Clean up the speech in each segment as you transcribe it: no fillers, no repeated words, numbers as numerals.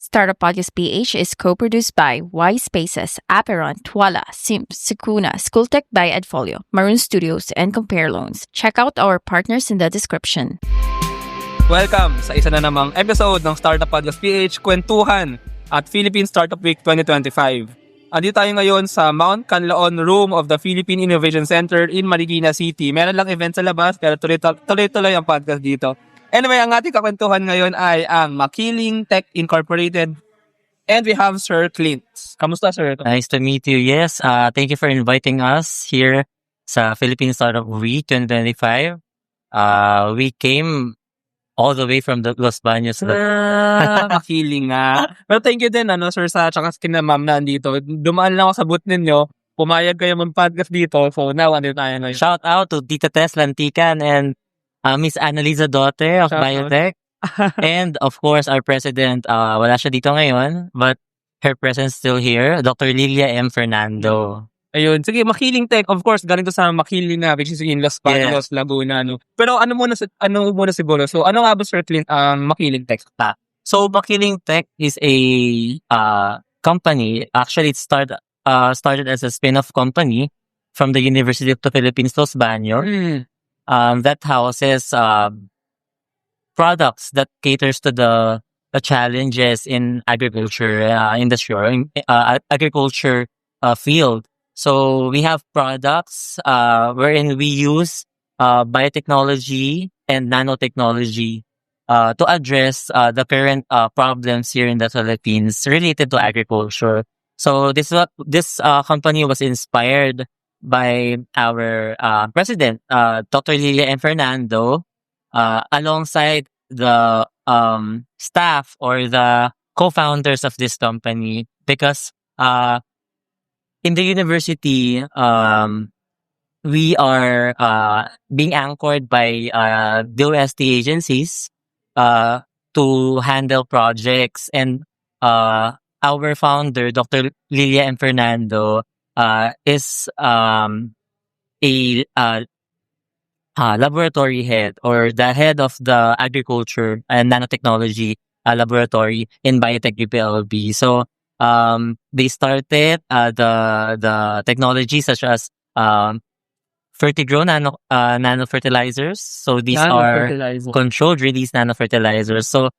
Startup Podcast PH is co-produced by Y Spaces, Aperon, Twala, Sims, Sukuna, Schooltech by Edfolio, Maroon Studios, and Compare Loans. Check out our partners in the description. Welcome sa isa na namang episode ng Startup Podcast PH Kwentuhan at Philippine Startup Week 2025. Andito tayo ngayon sa Mount Canlaon Room of the Philippine Innovation Center in Marikina City. Meron lang event sa labas pero tuloy-tuloy ang podcast dito. Anyway, ang ating kakwentuhan ngayon ay ang Makiling Tech Incorporated and we have Sir Clint. Kamusta, sir? Nice to meet you. Yes, thank you for inviting us here sa Philippine Startup Week 2025. We came all the way from the Los Baños. Makiling nga. Pero thank you din, sir, tsaka kina ma'am na andito. Dumaan lang ako sa booth ninyo. Pumayag kayo mag-podcast dito. So now, andito tayo ngayon. Shout out to Tita Tess Lantican and Miss Annalisa Dote of Biotech. And of course, our president, wala siya dito ngayon, but her presence still here, Dr. Lilia M. Fernando. Ayun, sige, Makiling Tech, of course, ganito sa Makiling na, which is in Los Baños, Laguna, Pero ano muna siguro? So, ano nga ba, Sir Clint, ang Makiling Tech? So, Makiling Tech is a company. Actually, it started as a spin-off company from the University of the Philippines, Los Baños. That houses products that caters to the challenges in agriculture industry or agriculture field. So we have products wherein we use biotechnology and nanotechnology to address the current problems here in the Philippines related to agriculture. So this company was inspired by our president, Dr. Lilia M. Fernando, alongside the staff or the co-founders of this company, because in the university, we are being anchored by DOST agencies to handle projects, and our founder, Dr. Lilia M. Fernando, is a laboratory head or the head of the agriculture and nanotechnology laboratory in Biotech UPLB. So they started the technology such as Fertigro nano fertilizers. So these are controlled release nano fertilizers. So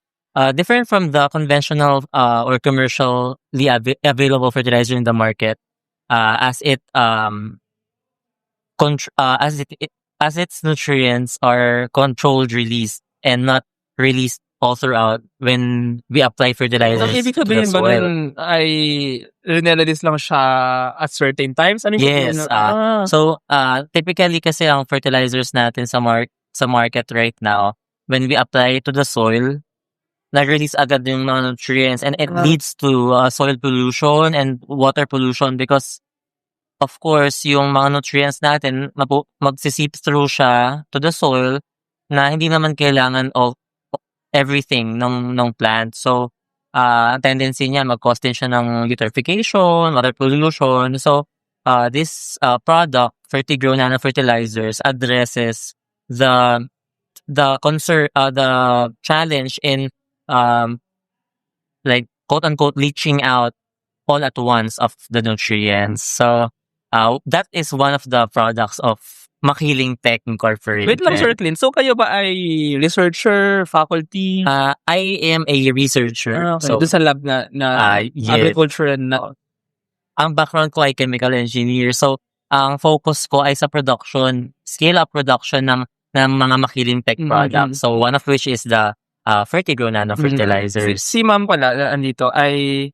different from the conventional or commercially available fertilizer in the market. As its nutrients are controlled release and not released all throughout when we apply fertilizers. So, ibig sabihin ba nun ay rineladies lang siya at certain times? Yes. So, typically kasi ang fertilizers natin sa market right now, when we apply to the soil, nag-release agad yung mga nutrients, and it leads to soil pollution and water pollution because of course yung mga nutrients natin magsisip through siya to the soil na hindi naman kailangan of everything ng plant. So tendency niya mag-cause din siya ng eutrophication, water pollution. So this product, Fertigro nano fertilizers, addresses the concern, the challenge in like quote unquote leaching out all at once of the nutrients. So that is one of the products of Makiling Tech Incorporated. Wait lang, Sir Clint. So kayo ba ay researcher, faculty? I am a researcher. Okay. So doon sa lab na yes. Agriculture na. Ang background ko ay chemical engineer. So ang focus ko ay sa production, scale-up production ng mga Makiling Tech products. So one of which is the Fertigro nano fertilizers. Si ma'am pala andito ay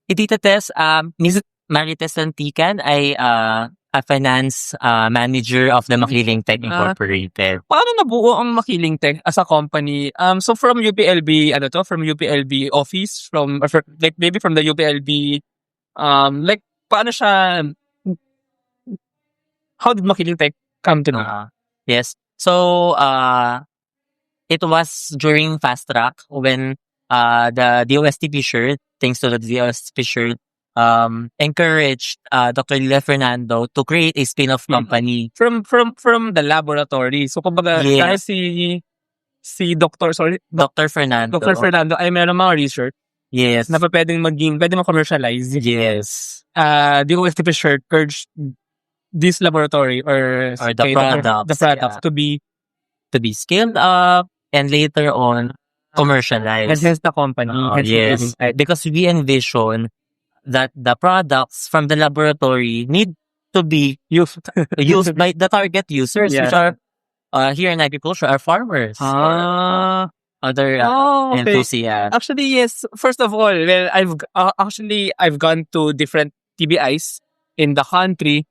Tita Tess, Ms. Marites Lantican ay a finance manager of the Makiling Tech Incorporated. Paano nabuo ang Makiling Tech as a company? So from UPLB, from UPLB office, like maybe from the UPLB, like paano siya, how did Makiling Tech come to know? Yes. So, it was during Fast Track when the DOSTP shirt, thanks to the DOSTP shirt, encouraged Dr. Lilia Fernando to create a spin-off company from the laboratory. So kumbaga dahil si Dr. Fernando ay meron mga research Yes. na pwedeng ma-commercialize. Yes. Do you always urge this laboratory or The products. products Yeah. To be scaled up and later on commercialized. Enhance the company. Hence the Yes. business side. Because we envision that the products from the laboratory need to be Youth. used by the target users, Yeah. which are here in agriculture, are farmers or other okay. enthusiasts. Actually, yes. First of all, well, I've gone to different TBIs in the country,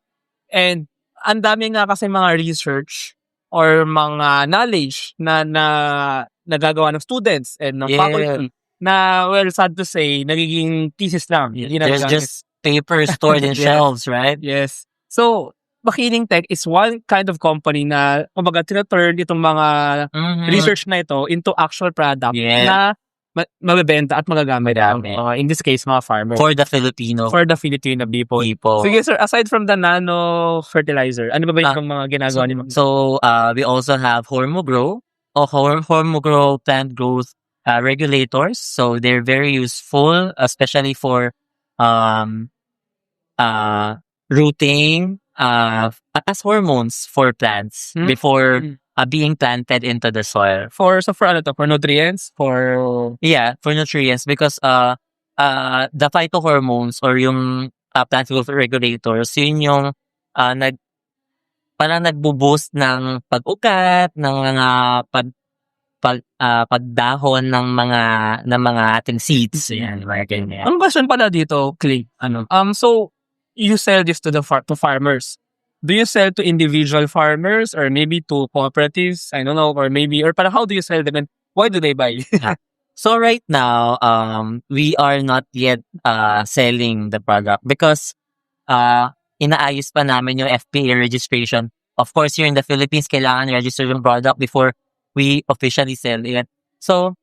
and ang dami nga kasi mga research or mga knowledge na nagagawa ng students and ng Yeah. faculty na, well, sad to say, nagiging thesis lang. Hindi There's nagagamit. just paper stored in Yes. shelves, right? Yes. So, Makiling Tech is one kind of company na, kumbaga, tina-turn itong mga research na ito into actual product Yeah. na mabebenta at magagamit. Madami. In this case, mga farmers. For the Filipino For the Filipino people. people. Sige, sir, aside from the nano fertilizer, ano ba yung mga ginagawa niyo? So, we also have Hormogrow plant growth regulators. So, they're very useful, especially for rooting as hormones for plants before being planted into the soil. For nutrients? For nutrients, because the phytohormones or yung plant growth regulators, yun yung parang nagbo-boost ng pag-ugat, ng mga pagdahon ng mga ating seeds. Yan, mga ganyan. Ang question pala dito, Clay, so you sell this to farmers. Do you sell to individual farmers or maybe to cooperatives? I don't know, or parang how do you sell them and why do they buy? So right now, we are not yet selling the product because inaayos pa namin yung FPA registration. Of course, here in the Philippines, kailangan register yung product before we officially sell it. So,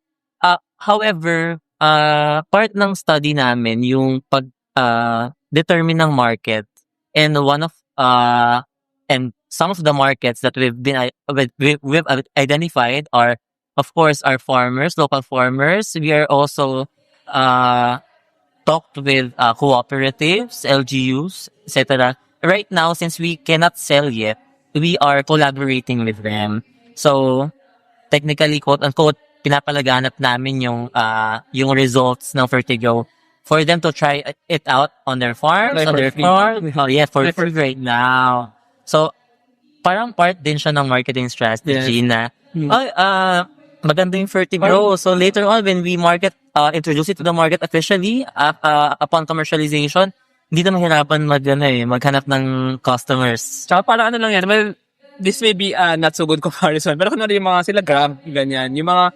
however, part ng study namin yung determine ng market, and some of the markets that we've identified are, of course, our farmers, local farmers. We are also talked with cooperatives, LGUs, etc. Right now, since we cannot sell yet, we are collaborating with them. So, technically, quote-unquote, pinapalaganap namin yung results ng Fertigrow for them to try it out on their farms, on their farm. For free right now. So, parang part din siya ng marketing strategy na, maganda yung Fertigrow. So, later on, when we introduce it to the market officially, upon commercialization, hindi na mahirapan maghanap ng customers. Tsaka parang lang yan, well, this may be not so good comparison, pero kung yung mga sila Grab, ganyan, yung mga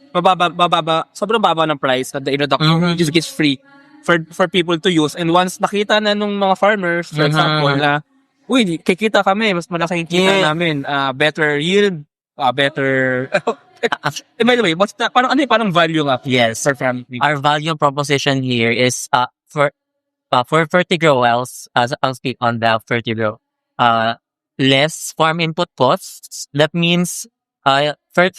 sobrang baba ng price at the introduction just gets free for people to use. And once nakita na nung mga farmers, for example, na, uy, kikita kami, mas malaki yung kita namin, better yield, better... by the way, parang value up? Yes. For family. Our value proposition here is for Fertigrow, I'll speak on the Fertigrow. Less farm input costs. That means for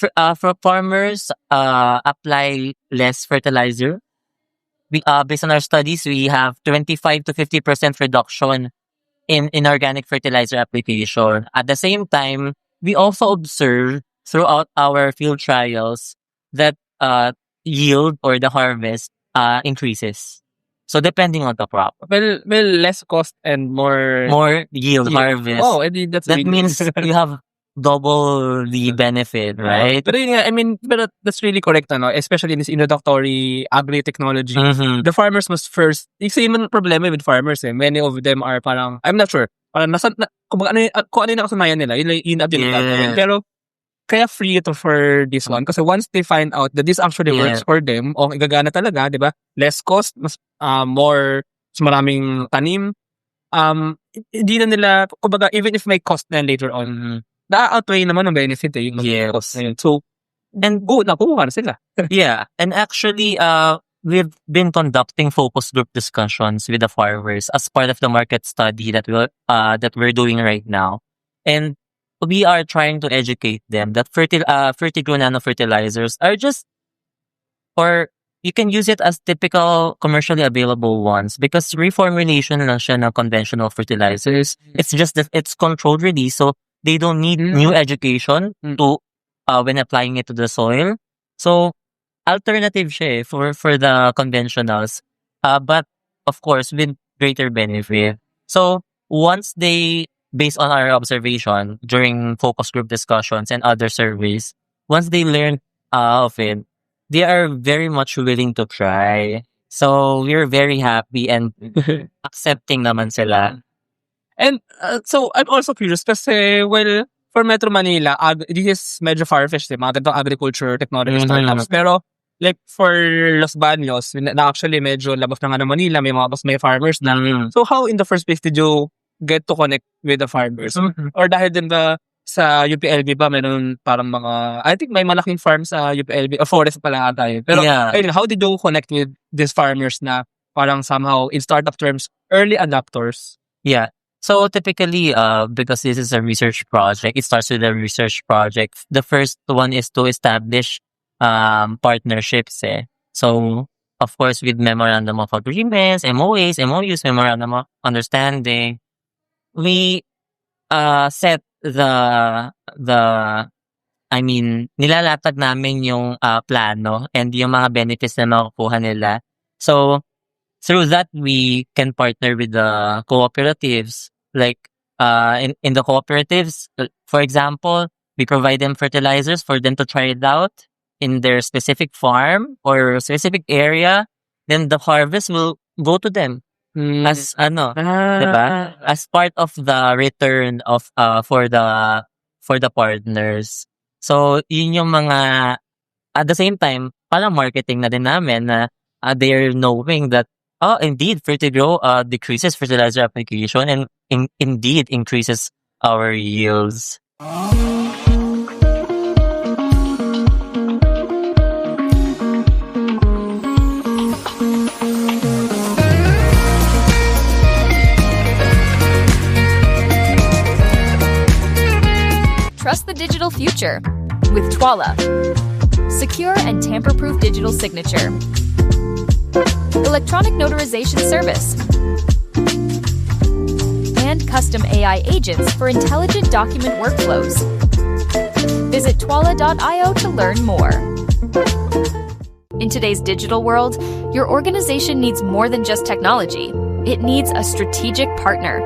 farmers apply less fertilizer. Based on our studies, we have 25 to 50% reduction in organic fertilizer application. At the same time, we also observe throughout our field trials that yield or the harvest increases. So depending on the crop. Well, less cost and more yield harvest. Oh, that means you have double the benefit, right? Pero yun nga, pero that's really correct, especially in this introductory agri-technology. The farmers must first, kasi yung problema with farmers, many of them are parang, I'm not sure, parang kung ano yung nakasanayan nila, yun natin. Pero, kaya free ito for this one. Kasi once they find out that this actually works for them, igagana talaga, di ba? Less cost, mas more, mas maraming tanim. Hindi na nila, kumbaga, even if may cost na later on, na-outweigh naman ang benefit yung cost na yun. So, and nakuha na sila. And actually, we've been conducting focus group discussions with the farmers as part of the market study that we're doing right now. And we are trying to educate them that Fertigrow nano fertilizers are just, or you can use it as typical commercially available ones because reformulation lang siya ng conventional fertilizers. It's just that it's controlled release, so they don't need new education to when applying it to the soil. So alternative siya for the conventionals. But of course with greater benefit. So once they, based on our observation during focus group discussions and other surveys, once they learn of it, they are very much willing to try. So we're very happy and accepting naman sila. And so I'm also curious kasi, well, for Metro Manila, this is medyo far-fetched, mga ganitong agriculture technology startups. Pero like for Los Baños, na actually medyo labas na nga ng Manila, may farmers na. So how in the first place did you get to connect with the farmers? Or dahil din ba sa UPLB ba meron parang mga, I think may malaking farm sa UPLB, or forest pala ata yun. Pero ayun, how did you connect with these farmers na parang somehow in startup terms, early adopters? Yeah. So typically, because this is a research project, it starts with a research project. The first one is to establish partnerships. So of course, with memorandum of agreements, MOAs, MOUs, memorandum of understanding, we set nilalatag namin yung plano and yung mga benefits na makukuha nila. So through that, we can partner with the cooperatives. Like in the cooperatives, for example, we provide them fertilizers for them to try it out in their specific farm or specific area. Then the harvest will go to them as diba? As part of the return of for the partners. So yun yung mga, at the same time, parang marketing na din namin na they're knowing that indeed Fertigro decreases fertilizer application and indeed increases our yields. Trust the digital future with Twala. Secure and tamper-proof digital signature. Electronic notarization service. And custom AI agents for intelligent document workflows. Visit twala.io to learn more. In today's digital world, your organization needs more than just technology. It needs a strategic partner.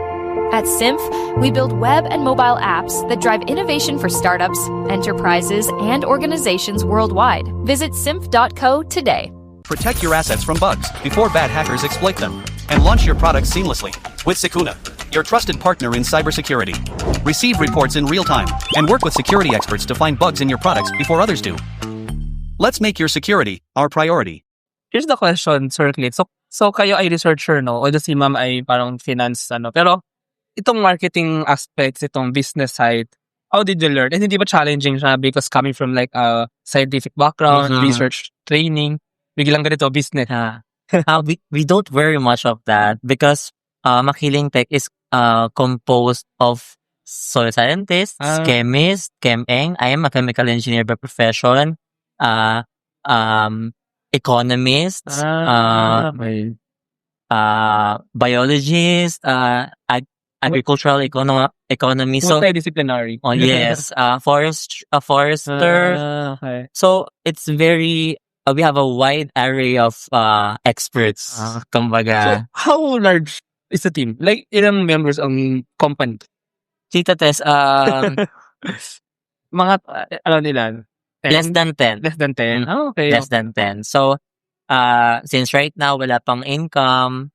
At Symph, we build web and mobile apps that drive innovation for startups, enterprises, and organizations worldwide. Visit symph.co today. Protect your assets from bugs before bad hackers exploit them, and launch your products seamlessly with Sicuna, your trusted partner in cybersecurity. Receive reports in real time and work with security experts to find bugs in your products before others do. Let's make your security our priority. Here's the question, Sir Clint. So kayo ay researcher, no? Although si ma'am ay parang finance, Pero itong marketing aspects, itong business side, how did you learn? And hindi ba challenging siya because coming from like a scientific background, research training, biglang ganito, business? We don't very much of that because Makiling Tech is composed of soil scientists, chemists, chem-eng. I am a chemical engineer by profession, economists, biologists, agricultural economy. So multidisciplinary. Oh yes, a forester. Okay. So it's very we have a wide array of experts. Kumbaga. So how large is the team? Like ilang members ang company? Tita Tess, Mga nila? 10? less than 10. Less than 10. Oh, okay. Less than 10. So since right now wala pang income,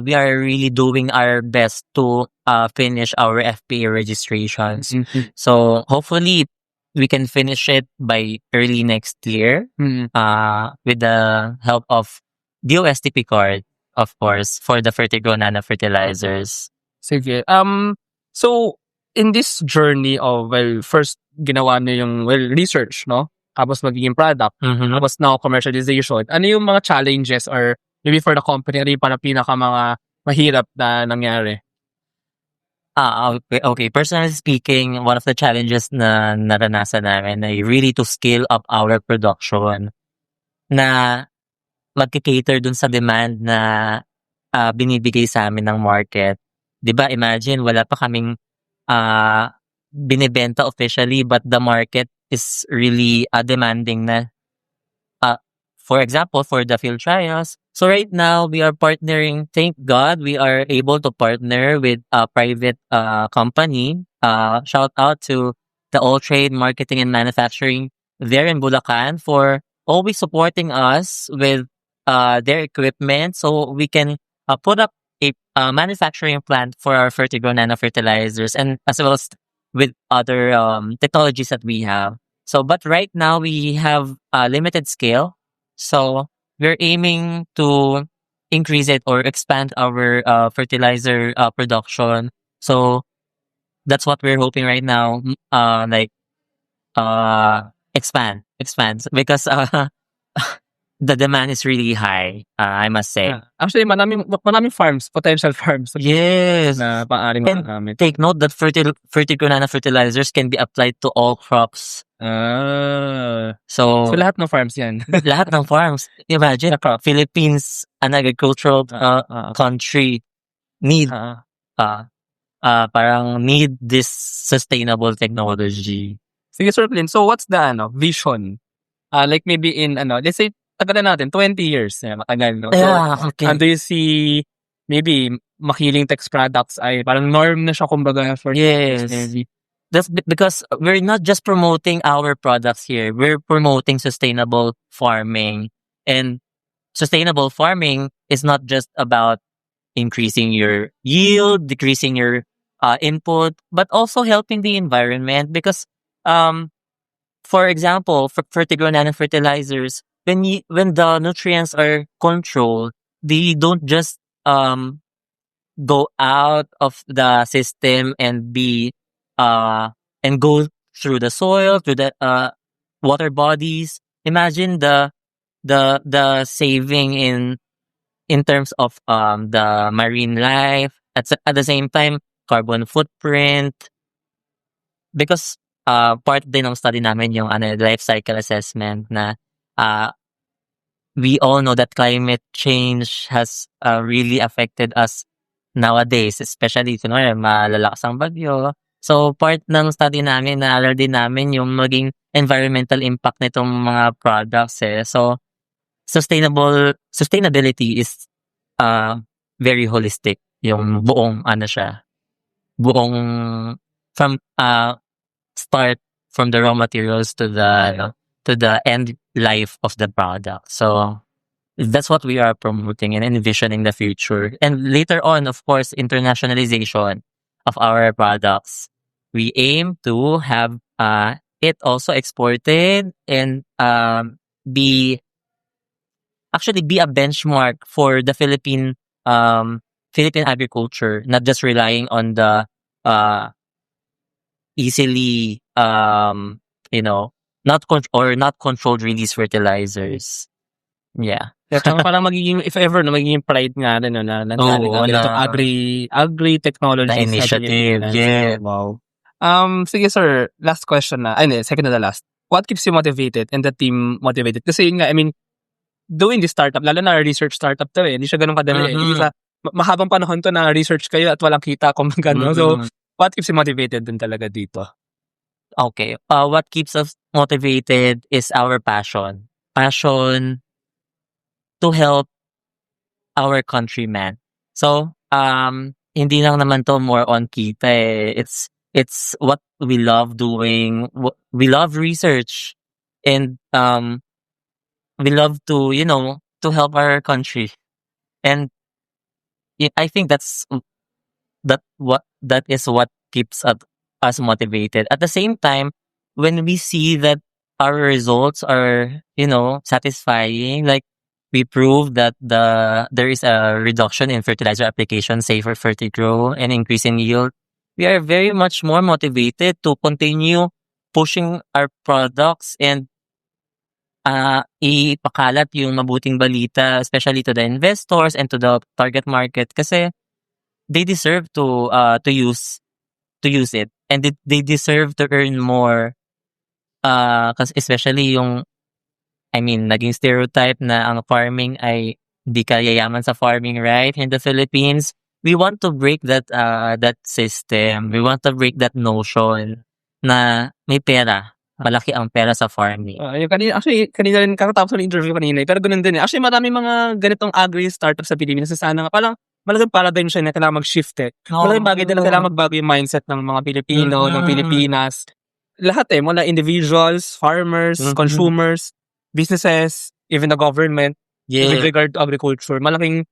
we are really doing our best to finish our FPA registrations. So hopefully we can finish it by early next year with the help of DOSTP card, of course, for the Fertigro Nano fertilizers. Sige. So in this journey of, first ginawa niyo yung, research, no? Tapos magiging product. Tapos now commercialization. Ano yung mga challenges or maybe for the company, ano yung parang pinaka mga mahirap na nangyari? Okay. Personally speaking, one of the challenges na naranasan namin ay really to scale up our production. Na magki-cater dun sa demand na binibigay sa amin ng market. 'Di ba, imagine wala pa kaming binibenta officially but the market is really demanding na. For example, for the field trials. So right now, we are partnering. Thank God, we are able to partner with a private company. Shout out to the All Trade Marketing and Manufacturing there in Bulacan for always supporting us with their equipment so we can put up a manufacturing plant for our Fertigro nano fertilizers and as well as with other technologies that we have. So, but right now we have a limited scale. So we're aiming to increase it or expand our fertilizer production. So that's what we're hoping right now. Like expand because the demand is really high. I must say. Actually, maraming farms, potential farms Yes. na maaaring And magamit. take note that Fertigro nano fertilizers can be applied to all crops. So So lahat ng farms yan. lahat ng farms. Imagine, Philippines, an agricultural country, need parang need this sustainable technology. Sige, Sir Clint. So what's the vision? Like maybe in let's say tagal na natin 20 years. Matagal, no? So, Yeah, okay. do you see maybe makiling text products ay parang norm na siya kumbaga for Yes. That's because we're not just promoting our products here. We're promoting sustainable farming. And sustainable farming is not just about increasing your yield, decreasing your input, but also helping the environment because for example, for Fertigro nano fertilizers, when the nutrients are controlled, they don't just go out of the system and be and go through the soil, through the water bodies. Imagine the saving in terms of the marine life at the same time carbon footprint because part din ng study namin yung life cycle assessment na we all know that climate change has really affected us nowadays, especially kunwari malalakas ang bagyo. So part ng study namin na din namin yung maging environmental impact nitong mga products eh. So sustainability is very holistic yung buong siya. Buong from start from the raw materials to the end life of the product. So that's what we are promoting and envisioning the future. And later on, of course, internationalization of our products. We aim to have it also exported and be a benchmark for the Philippine agriculture, not just relying on the easily not controlled release fertilizers. Yeah. Tsaka parang magiging, if ever, magiging pride nga rin na agri technology na initiative. Yeah. Wow. Sige sir, last question na. Second to the last. What keeps you motivated and the team motivated? Kasi yun nga, doing this startup, lalo na research startup to hindi siya ganun kadali. Mahabang panahon to na research kayo at walang kita kung magano. So, what keeps you motivated din talaga dito? Okay. What keeps us motivated is our passion. Passion to help our countrymen. So, hindi lang naman to more on kita eh. It's what we love doing. We love research and we love to help our country. And I think that is what keeps us motivated. At the same time, when we see that our results are, satisfying, like we prove that there is a reduction in fertilizer application, say for Fertigro, and increase in yield, we are very much more motivated to continue pushing our products and ipakalat yung mabuting balita, especially to the investors and to the target market, kasi they deserve to use it, and they deserve to earn more, kasi especially yung naging stereotype na ang farming ay hindi ka yayaman sa farming, right? In the Philippines, we want to break that system. We want to break that notion na may pera. Malaki ang pera sa farming. Yung kanina rin, kakatapos ng interview kanina, pero ganun din eh. Actually, marami mga ganitong agri-startup sa Pilipinas. Sana nga, parang malaking paradigm siya na kailangan mag-shift eh. Malaking bagay din na kailangan magbago yung mindset ng mga Pilipino, ng Pilipinas. Lahat eh, mula individuals, farmers, consumers, businesses, even the government, with regard to agriculture. Malaking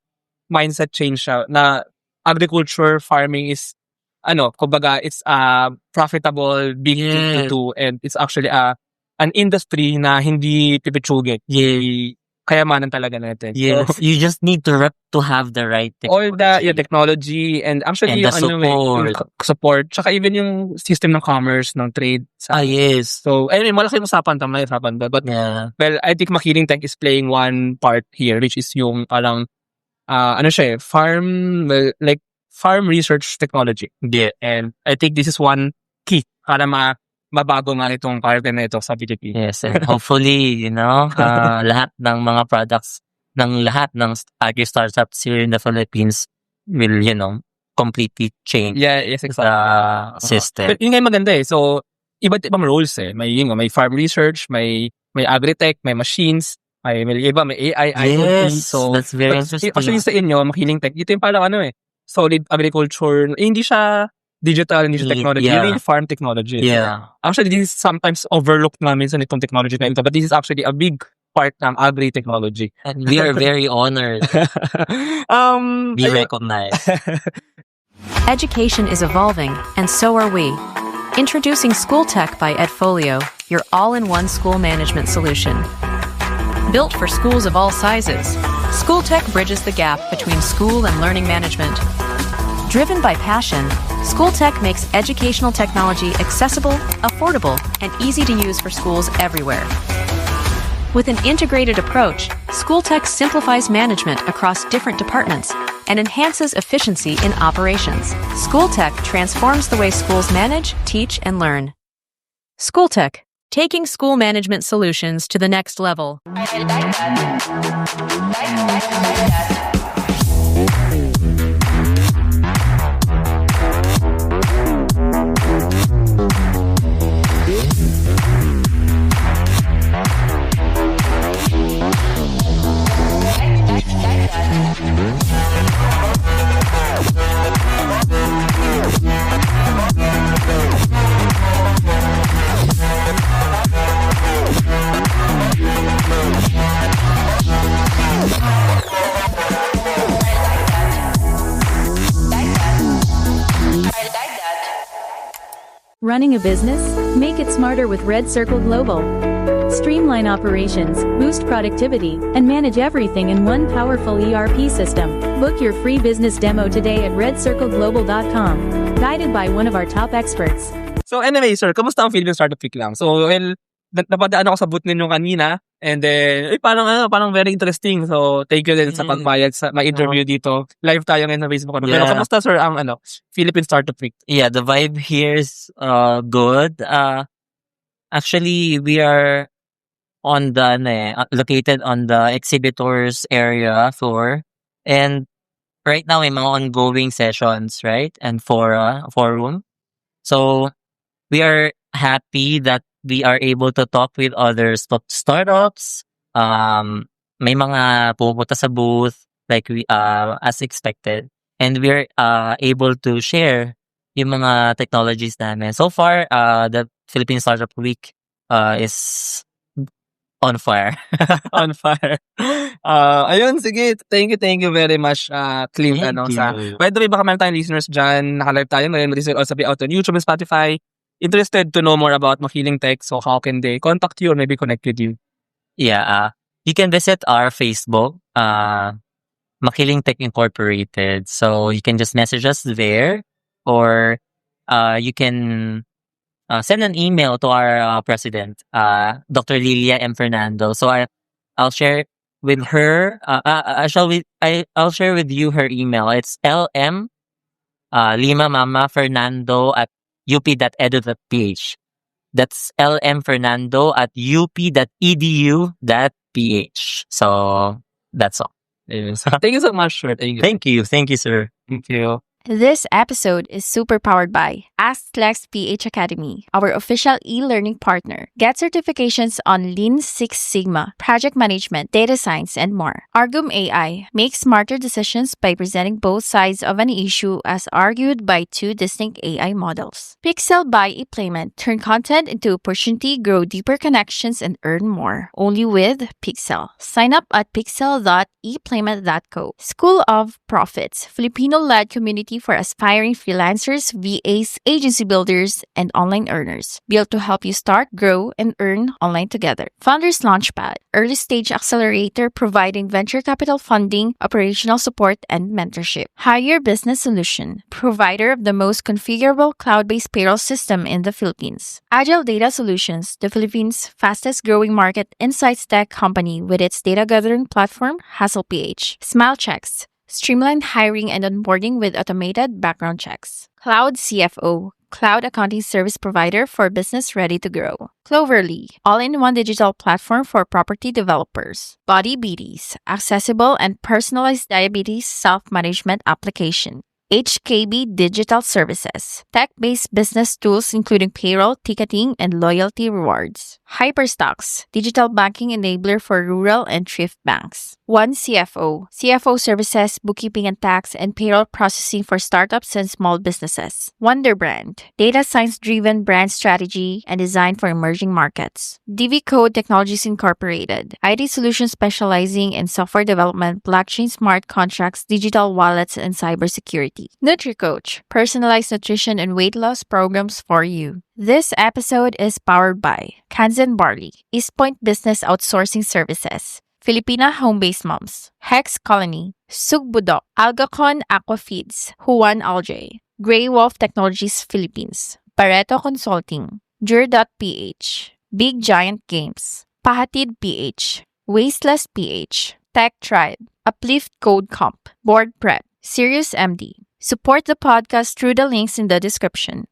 mindset change siya na agriculture, farming is kumbaga, it's a profitable big thing to do, and it's actually an industry na hindi pipitsugin. Kayamanan talaga natin. Yes, So, you just need to have the right all the technology and actually And the yung support, tsaka even yung system ng commerce, ng trade. yes. So, anyway, malaking usapan ba? But, Yeah. well, I think Makiling Tech is playing one part here, which is yung parang, farm research technology. Yeah. And I think this is one key para mabago nga itong parte na ito sa Pilipinas. Yes, and hopefully, lahat ng mga products ng lahat ng agri-startups here in the Philippines will, completely change Yes, exactly. the system. But yun nga yung maganda eh. So, iba't ibang roles eh. May farm research, may agri-tech, may machines, may AI, IoT. Yes, So, that's very but interesting. actually sa inyo, Makiling Tech, ito yung parang solid agriculture. Hindi siya digital, hindi siya technology. Yeah. Really farm technology. Yeah. Actually, this is sometimes overlooked namin sa itong technology na ito. But this is actually a big part ng agri-technology. And we are very honored to be ayun. recognized. Education is evolving, and so are we. Introducing School Tech by Edfolio, your all-in-one school management solution. Built for schools of all sizes, School Tech bridges the gap between school and learning management. Driven by passion, School Tech makes educational technology accessible, affordable, and easy to use for schools everywhere. With an integrated approach, School Tech simplifies management across different departments and enhances efficiency in operations. School Tech transforms the way schools manage, teach, and learn. School Tech, taking school management solutions to the next level. Running a business? Make it smarter with Red Circle Global. Streamline operations, boost productivity, and manage everything in one powerful ERP system. Book your free business demo today at redcircleglobal.com. Guided by one of our top experts. So anyway, sir, kamusta ang Philippine Startup Week lang? So, well, napadaan ako sa booth ninyo kanina, and then, parang very interesting. So, thank you din sa pagbayad sa ma-interview dito. Live tayo ngayon sa Facebook. Pero Yeah. kamusta, sir, ang Philippine Startup Week? Yeah, the vibe here is good. Actually, we are on the located on the exhibitors area floor, and right now may mga ongoing sessions, right, and forum. So we are happy that we are able to talk with other startups. May mga pupunta sa booth like we as expected, and we're able to share yung mga technologies namin. So far, the Philippine Startup Week is on fire. On fire. Ayun, sige. Thank you very much, Clint. Thank Sa, you. by the way, baka meron tayong listeners dyan. Naka-live tayo ngayon. This will also be out on YouTube and Spotify. Interested to know more about Makiling Tech. So, how can they contact you or maybe connect with you? Yeah, you can visit our Facebook, Makiling Tech Incorporated. So you can just message us there, or you can send an email to our president, Dr. Lilia M. Fernando. So I'll share with her. I'll share with you her email. It's lm Lima Mama Fernando at up.edu.ph. That's lmfernando@up.edu.ph. So that's all. Yes. Thank you so much, sir. Thank you. Thank you. Thank you, sir. Thank you. This episode is super powered by AskLex PH Academy, our official e-learning partner. Get certifications on Lean Six Sigma, project management, data science, and more. Argum AI makes smarter decisions by presenting both sides of an issue as argued by two distinct AI models. Pixel by ePlayment turn content into opportunity, grow deeper connections, and earn more. Only with Pixel. Sign up at pixel.eplayment.co. School of Profits, Filipino-led community for aspiring freelancers, VAs, agency builders, and online earners. Built to help you start, grow, and earn online together. Founders Launchpad, early stage accelerator providing venture capital funding, operational support, and mentorship. Hire Business Solution, provider of the most configurable cloud-based payroll system in the Philippines. Agile Data Solutions, the Philippines' fastest growing market insights tech company with its data gathering platform, HustlePH. SmileChecks, streamline hiring and onboarding with automated background checks. Cloud CFO, cloud accounting service provider for business ready to grow. Cloverly, all-in-one digital platform for property developers. Body Beaties, accessible and personalized diabetes self-management application. HKB Digital Services, tech-based business tools including payroll, ticketing, and loyalty rewards. Hyperstocks, digital banking enabler for rural and thrift banks. One CFO, CFO services, bookkeeping and tax, and payroll processing for startups and small businesses. Wonder Brand, data science-driven brand strategy and design for emerging markets. DV Code Technologies Incorporated, IT solutions specializing in software development, blockchain smart contracts, digital wallets, and cybersecurity. NutriCoach, personalized nutrition and weight loss programs for you. This episode is powered by Kanzen Barley, East Point Business Outsourcing Services, Filipina Home-Based Moms, Hex Colony, Sugbudok, Algacon Aqua Feeds, Juan Algae, Grey Wolf Technologies Philippines, Pareto Consulting, Jur.ph, Big Giant Games, Pahatid PH, Wasteless PH, Tech Tribe, Uplift Code Comp, Board Prep, Sirius MD. Support the podcast through the links in the description.